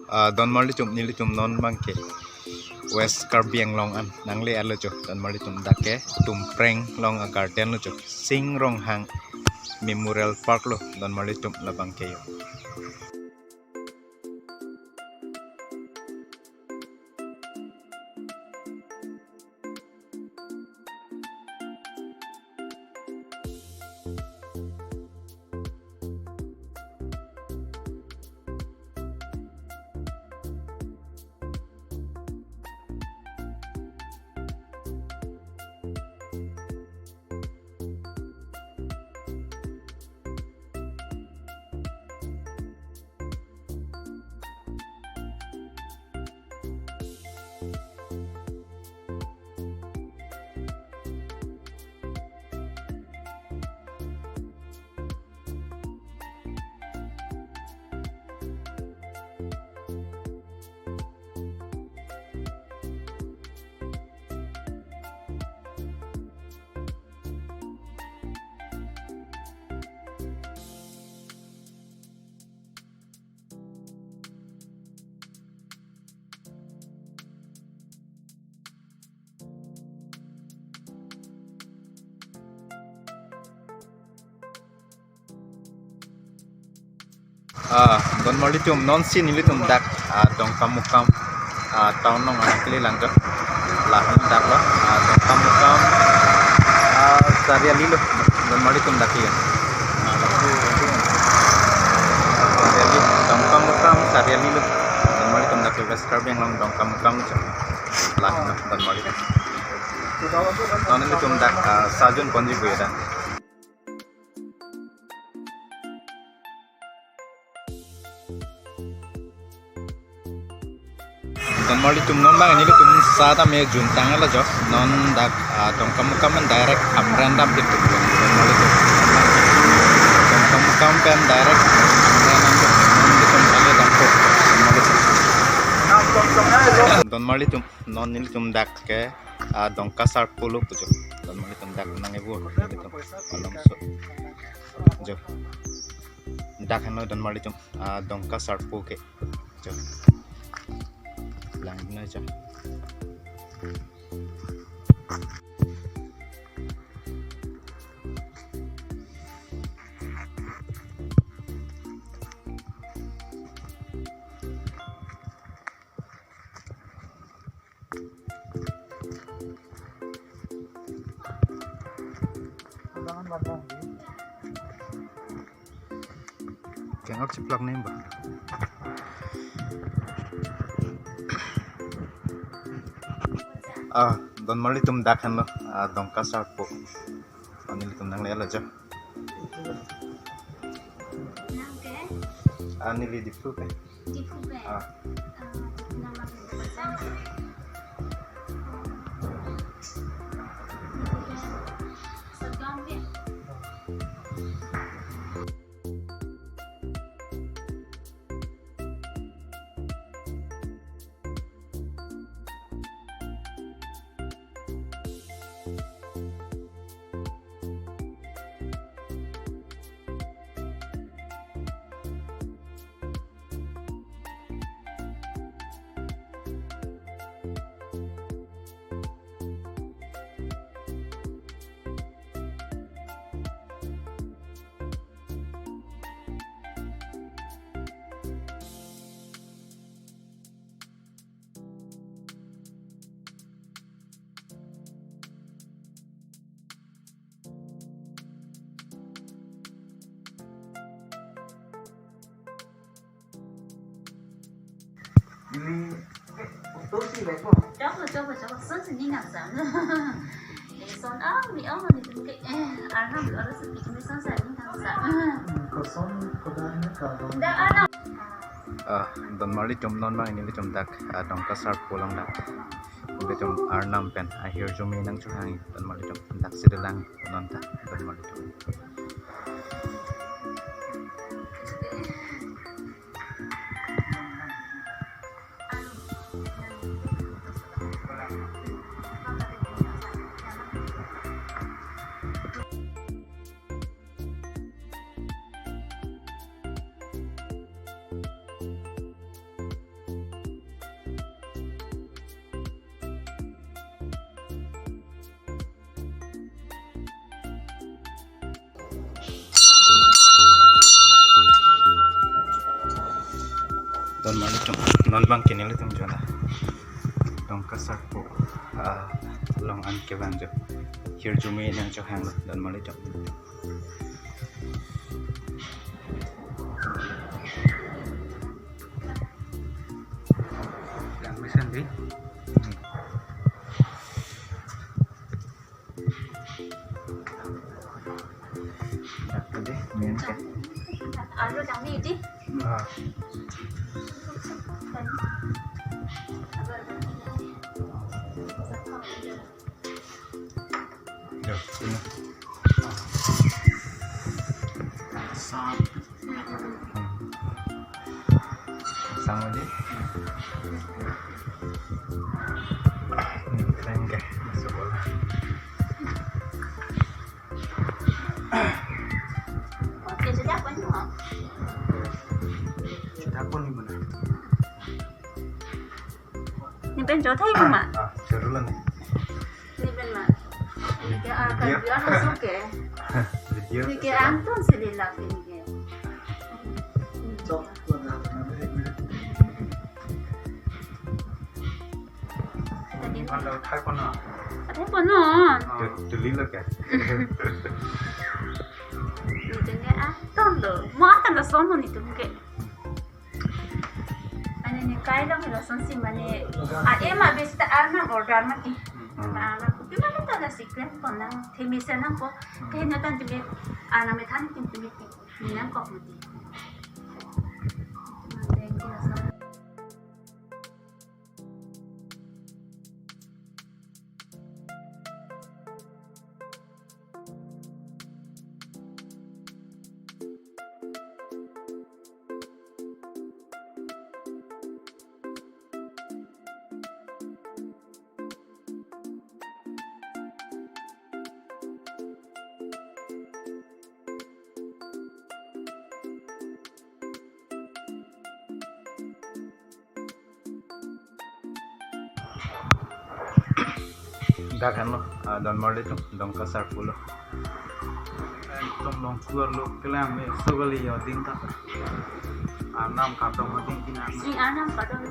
Don mali tum nili tum non bangke West Karbi Anglong am nangli alo jo don mali tum dake tum preng long a garden lo jo sing rong hang Memorial Park lo don mali tum la bangke yo. Don mali tum non si nili tum dak dong kamukam tahun nong anak kili langka lahan dak lo dong kamukam Saria lilo don mali tum dak ya dong kamukam Saria lilo don mali tum dak West Karbi Anglong dong kamukam lahan don mali tum non nili tum dak sajun konji bueda. Don mali tum non bang ini tum sada me juntang la jo non dak dong kamukam direct amrandam gitu don mali tum dong kamukam pen direct amrandam tum kali dampo don mali tum non ini tum dak ke dong kasar pulu pujo don mali tum dak nang ibu gitu malam so jo dak no don mali tum dong kasar pu ke jo lang na aja. Kengok ciplak nih mbak. Don mali tum dakhan lo dong kasar po anil tum nang lela jo anili di fruit Coba, sini nggak sana. Jadi son mi ông thì cũng cái năm bữa đó sự kiện mới son sạch nhưng thằng Don mali tum non bang ini tum dak dong kasar pulang dak ini tum arnam pen akhir jumi nang chuhangi don mali tum dak sidelang non dak don mali tum don mali tum non bang kinil tum jona dong kasar po long an ke banjo here jumi nang jo hang don mali tum yang mesin di tadi main ke Alo đang đi đi. yo ini sam sang aja keren ke masuk bola Oke, sudah apa nih? kita pun gimana Ini bên chỗ thấy không ạ? seru lah nih Ini bên mà. Ini cái kan dia masuk ke. video Ini cái Anton sih lagi ini ke. Tadi kalau thai pun ada apa non? dulu lah kan Ini Anton loh. Mau akan ada sono nih tuh ke. Ani ni kai dong ada son sih mana? Emang bisa ana order mati. Ana gimana kita ada secret pun nang temisen nang po. Kayaknya kan tuh ana metan tim tuh ni nang kok mati. dah kan lo don mali tum dong kasar pulo एकदम long keluar lo kelam sekali ya dinta anam kantong mati kini Si Anam kadang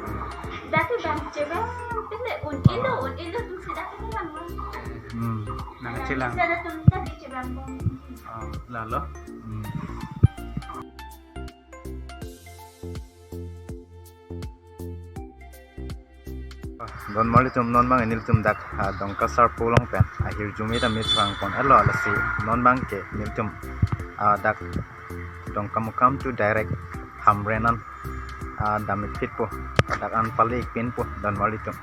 dati bang cewek pile un indo tu si dati kan nang celang Ada tu dati cewek bang. lalu don mali tum non bang enil tum dak dong kasar pulong pen akhir jumi ta mit rang kon alo ala si non bang ke nil tum dak dong kam tu direct hamrenan damit fit po dak an palik pin po don mali tum